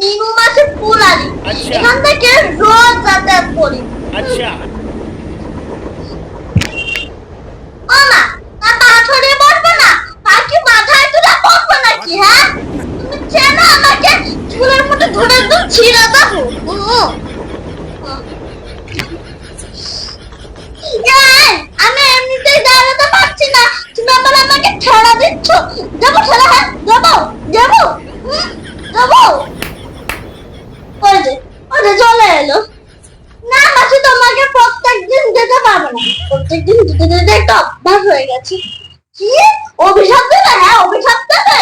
নিমু মাছের পুলারি। আচ্ছা। এখান থেকে রোজ যাতায়াত করি। अच्छा ও মা, তা পা ছড়িয়ে বসবো না? পা কি মাথায় তুলে বসবো নাকি? হ্যাঁ, তুমি চেনো আমাকে? চুলের মধ্যে ধরে একদম ছিঁড়ে দেবো। এই, আমি এমনিতেই দাঁড়াতে পারছি না, তুমি আবার আমাকে ঠেলা দিচ্ছ। দেবো ঠেলা? হ্যাঁ দেবো, দেবো, দেবো। ওই যে, ওই যে চলে এলো। না মাসি, তোমাকে প্রত্যেকদিন দিতে পারবো না। প্রত্যেকদিন দিতে দিতে একটা অভ্যাস হয়ে গেছে। কি অভিশাপ দেবে? হ্যাঁ অভিশাপ দেবে।